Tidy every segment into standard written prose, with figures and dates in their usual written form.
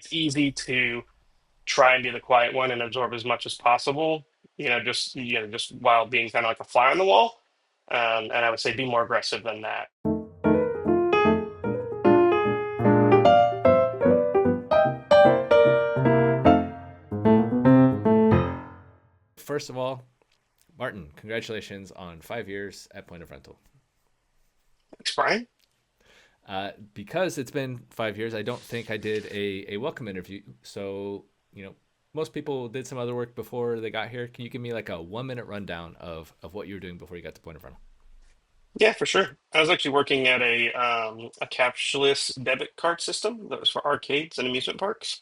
it's easy to try and be the quiet one and absorb as much as possible, just while being kind of like a fly on the wall. And I would say be more aggressive than that. First of all, Martin, congratulations on 5 years at Point of Rental. Thanks, Brian. Because it's been 5 years, I don't think I did a welcome interview. So, most people did some other work before they got here. Can you give me like a 1 minute rundown of what you were doing before you got to Point of Rental? Yeah, for sure. I was actually working at a cashless debit card system that was for arcades and amusement parks.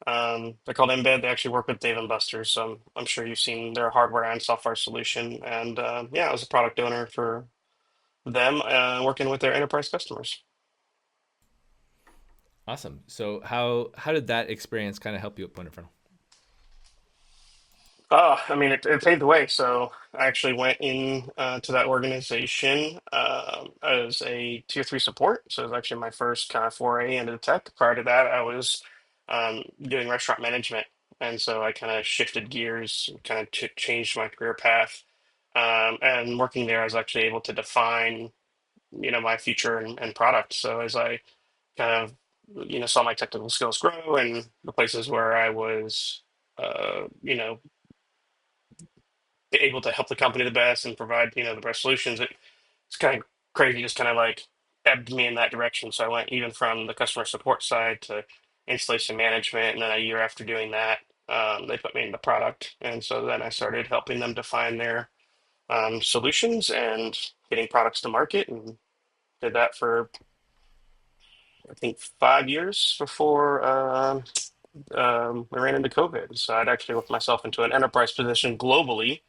They're called Embed. They actually work with Dave and Buster's, so I'm sure you've seen their hardware and software solution. And yeah, I was a product owner for them, working with their enterprise customers. Awesome. So how did that experience kind of help you at Point of Rental? I mean, it paved the way. So I actually went in to that organization as a tier three support. So it was actually my first kind of foray into tech. Prior to that, I was doing restaurant management, and so I kind of shifted gears, kind of changed my career path. And working there, I was actually able to define, my future and product. So as I kind of, saw my technical skills grow and the places where I was, be able to help the company the best and provide, the best solutions. It's kind of crazy, just kind of like ebbed me in that direction. So I went even from the customer support side to installation management, and then a year after doing that, they put me in the product, and so then I started helping them define their solutions and getting products to market, and did that for I think 5 years before we ran into COVID. So I'd actually worked myself into an enterprise position globally,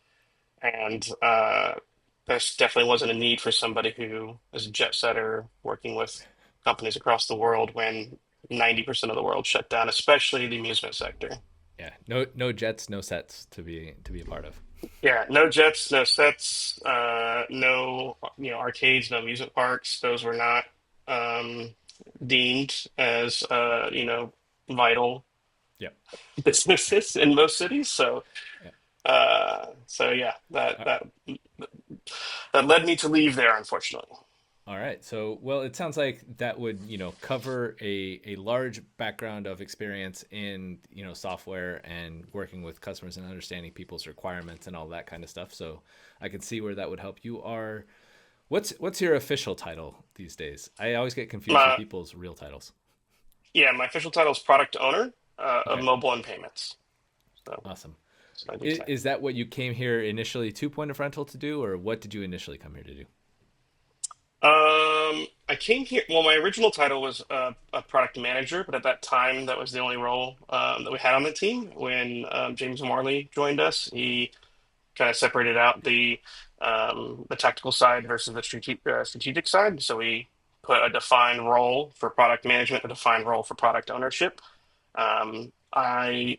and there definitely wasn't a need for somebody who is a jet setter working with companies across the world when 90% of the world shut down, especially the amusement sector. Yeah, no jets, no sets to be a part of. Yeah, no jets, no sets, no arcades, no amusement parks. Those were not um, deemed as vital Yep. businesses in most cities. So Yeah. yeah, Uh, that led me to leave there, unfortunately. All right. So, well, it sounds like that would, cover a large background of experience in, software and working with customers and understanding people's requirements and all that kind of stuff. So, I can see where that would help. You are what's your official title these days? I always get confused with My people's real titles. Yeah, my official title is product owner of Okay. mobile and payments. So Awesome. that's what I do today. Is that what you came here initially to Point of Rental to do, or what did you initially come here to do? I came here. Well, my original title was a product manager, but at that time, that was the only role that we had on the team. When James Morley joined us, he kind of separated out the technical side versus the strategic side. So we put a defined role for product management, a defined role for product ownership. I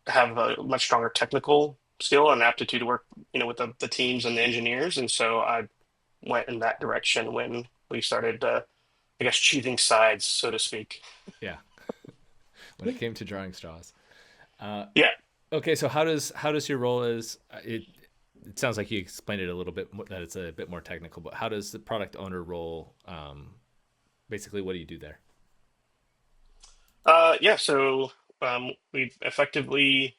have a much stronger technical skill and aptitude to work, with the teams and the engineers, and so I went in that direction when we started, I guess, choosing sides, so to speak. Yeah, when it came to drawing straws. Uh, Yeah. okay, so how does your role is it? It sounds like you explained it a little bit that it's a bit more technical, but how does the product owner role? Basically, what do you do there? Yeah. So we effectively,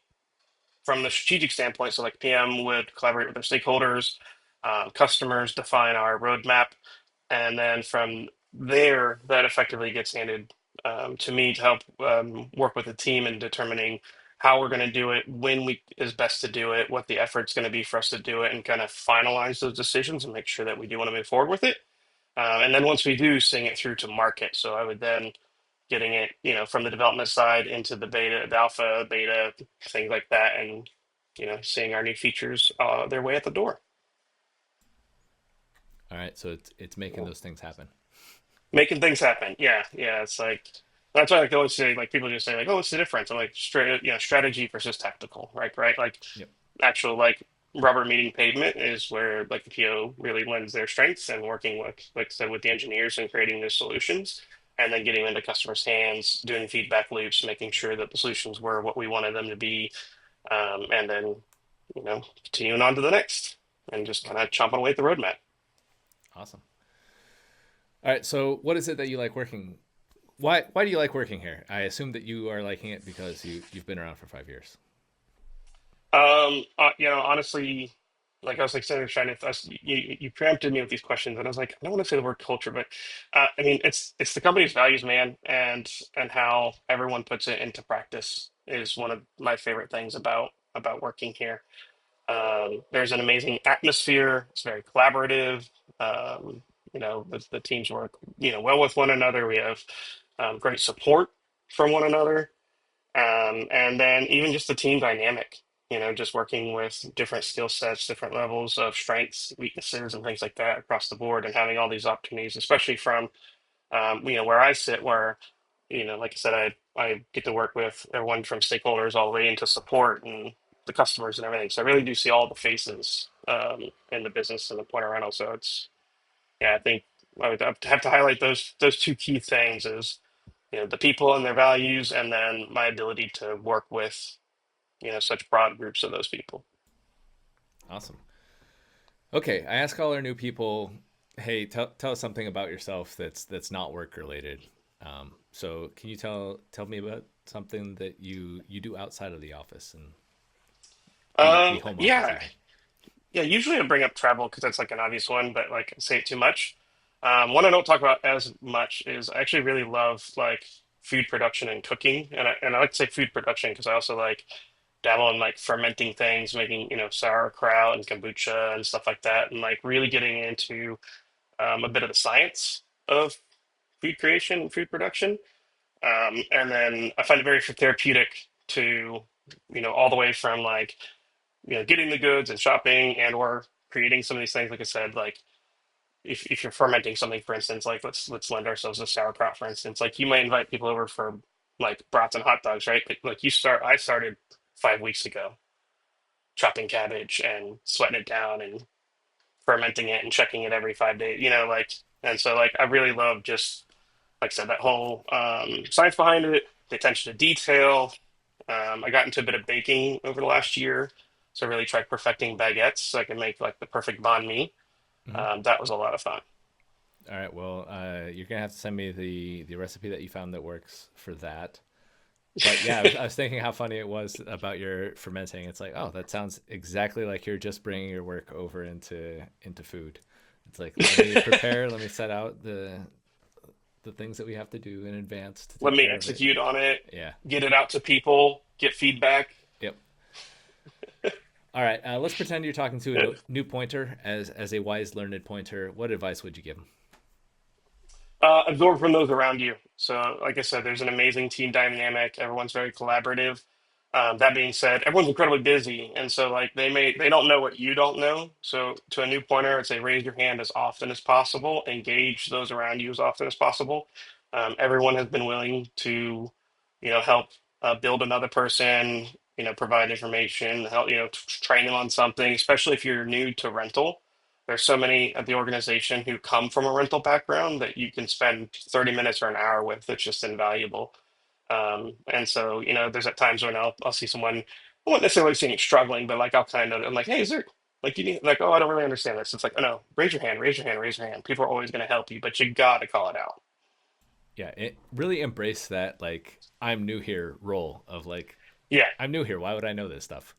from the strategic standpoint, so like PM would collaborate with their stakeholders, customers, define our roadmap, and then from there, that effectively gets handed to me to help work with the team in determining how we're going to do it, when we is best to do it, what the effort's going to be for us to do it, and kind of finalize those decisions and make sure that we do want to move forward with it. And then once we do, sing it through to market. So I would then getting it, from the development side into the beta, the alpha, beta, things like that, and seeing our new features their way at the door. All right, so it's making those things happen. Making things happen. Yeah, yeah. It's like that's why I like to always say, like people just say like, "Oh, what's the difference?" I'm like, straight, strategy versus tactical, right? Right. Like Yep. actual like rubber meeting pavement is where like the PO really lends their strengths and working with, like I said, with the engineers and creating the solutions. and then getting them into customers' hands, doing feedback loops, making sure that the solutions were what we wanted them to be, and then continuing on to the next, and just kind of chomping away at the roadmap. Awesome. All right. So, what is it that you like working? Why do you like working here? I assume that you are liking it because you've been around for 5 years. Honestly, like I was like sitting there trying to, you preempted me with these questions, and I was like, I don't want to say the word culture, but I mean, it's the company's values, man, and how everyone puts it into practice is one of my favorite things about working here. There's an amazing atmosphere. It's very collaborative. The teams work, well with one another. We have great support from one another. And then even just the team dynamic, just working with different skill sets, different levels of strengths, weaknesses, and things like that across the board, and having all these opportunities, especially from, where I sit, where, like I said, I get to work with everyone from stakeholders all the way into support and the customers and everything. So I really do see all the faces in the business and the point of rental. So yeah, I think I would have to highlight those two key things is the people and their values, and then my ability to work with such broad groups of those people. Awesome. Okay, I ask all our new people, hey, tell us something about yourself that's not work related. So, can you tell me about something that you do outside of the office and the home office Yeah, even? yeah. Usually I bring up travel because that's like an obvious one, but like I say it too much. One I don't talk about as much is I actually really love like food production and cooking, and I like to say food production because I also like dabble in like fermenting things, making sauerkraut and kombucha and stuff like that, and like really getting into a bit of the science of food creation and food production. And then I find it very therapeutic to, all the way from like, getting the goods and shopping and or creating some of these things. Like I said, like if you're fermenting something, for instance, like let's lend ourselves to sauerkraut, for instance, like you might invite people over for like brats and hot dogs, right? Like I started 5 weeks ago chopping cabbage and sweating it down and fermenting it and checking it every 5 days, like, and so like I really love just like I said, that whole science behind it, the attention to detail. I got into a bit of baking over the last year, so I really tried perfecting baguettes so I could make like the perfect banh mi. Mm-hmm. That was a lot of fun. All right. Well, you're gonna have to send me the recipe that you found that works for that. But yeah, I was thinking how funny it was about your fermenting. It's like, oh, that sounds exactly like you're just bringing your work over into food. It's like, let me prepare, let me set out the things that we have to do in advance to Let take me care of it. execute on it, Yeah. get it out to people, get feedback. Yep. All right. Let's pretend you're talking to a new pointer as a wise, learned pointer. What advice would you give him? Absorb from those around you. So, like I said, there's an amazing team dynamic. Everyone's very collaborative. That being said, everyone's incredibly busy, and so like they don't know what you don't know. So, to a new pointer, I'd say raise your hand as often as possible, engage those around you as often as possible. Everyone has been willing to, help build another person. Provide information, help train them on something, especially if you're new to rental. There's so many at the organization who come from a rental background that you can spend 30 minutes or an hour with. It's just invaluable. And so, there's at times when I'll see someone, I won't necessarily see it struggling, but like I'll kind of, I'm like, hey, is there, like, you need, like, oh, I don't really understand this. It's like, oh, no, raise your hand, raise your hand, raise your hand. People are always going to help you, but you got to call it out. Yeah, it really embrace that like I'm new here role of like Yeah. I'm new here. Why would I know this stuff?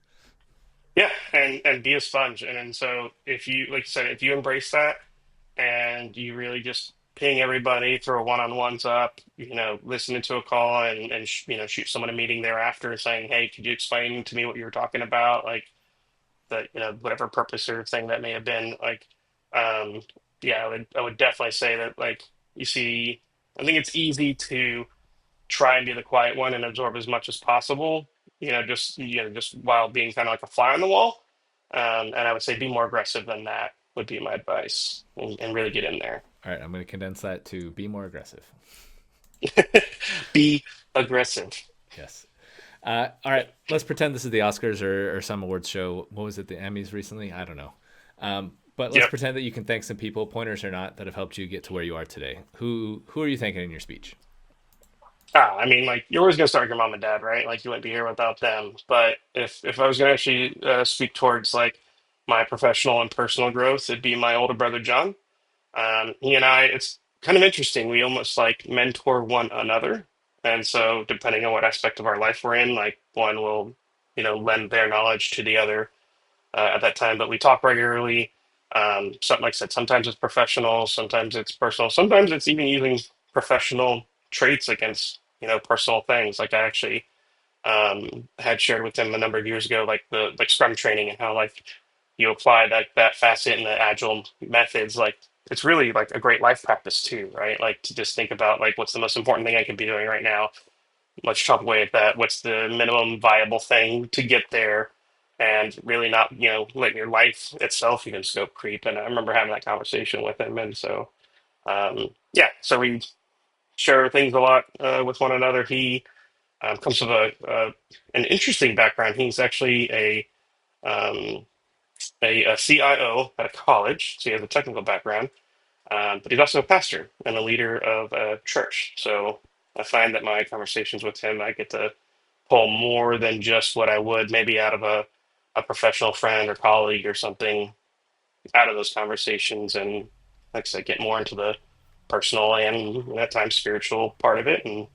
Yeah. And be a sponge. And so if you, like you said, if you embrace that, and you really just ping everybody, throw one-on-ones up, listen into a call and shoot someone a meeting thereafter saying, hey, could you explain to me what you were talking about? Like that, whatever purpose or thing that may have been like, um, yeah, I would definitely say that like you see, I think it's easy to try and be the quiet one and absorb as much as possible, just while being kind of like a fly on the wall. And I would say be more aggressive than that would be my advice, and really get in there. All right, I'm going to condense that to be more aggressive. Be aggressive. Yes. All right, let's pretend this is the Oscars or some awards show. What was it, the Emmys recently? I don't know. But let's Yep. pretend that you can thank some people, pointers or not, that have helped you get to where you are today. Who are you thanking in your speech? I mean, like you're always gonna start with your mom and dad, right? Like you wouldn't be here without them. But if I was gonna actually speak towards like my professional and personal growth, it'd be my older brother John. He and I, it's kind of interesting. We almost like mentor one another, and so depending on what aspect of our life we're in, like one will, lend their knowledge to the other at that time. But we talk regularly. Something like I said, sometimes it's professional, sometimes it's personal, sometimes it's even using professional traits against personal things. Like I actually had shared with him a number of years ago, like the like Scrum training and how like you apply that facet and the agile methods. Like it's really like a great life practice too, right? Like to just think about like what's the most important thing I could be doing right now. Let's chop away at that. What's the minimum viable thing to get there? And really not, letting your life itself even scope creep. And I remember having that conversation with him. And so, yeah, so we share things a lot with one another. He comes from an interesting background. He's actually um, a CIO at a college, so he has a technical background, but he's also a pastor and a leader of a church. So I find that my conversations with him, I get to pull more than just what I would maybe out of a professional friend or colleague or something out of those conversations. And like I said, get more into the personal and at times spiritual part of it and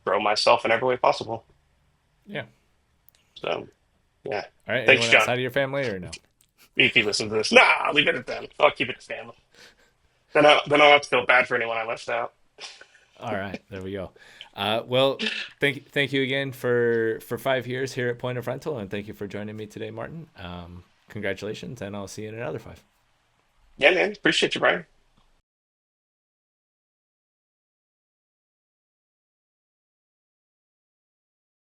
grow myself in every way possible. Yeah. So, yeah. All right. Thanks, Anyone John. outside of your family or no? If you listen to this, nah, I'll leave it at them. I'll keep it a family. Then I'll have to feel bad for anyone I left out. All right, there we go. Well, thank you again for 5 years here at Point of Rental, and thank you for joining me today, Martin. Congratulations, and I'll see you in another 5. Yeah, man. Appreciate you, Brian.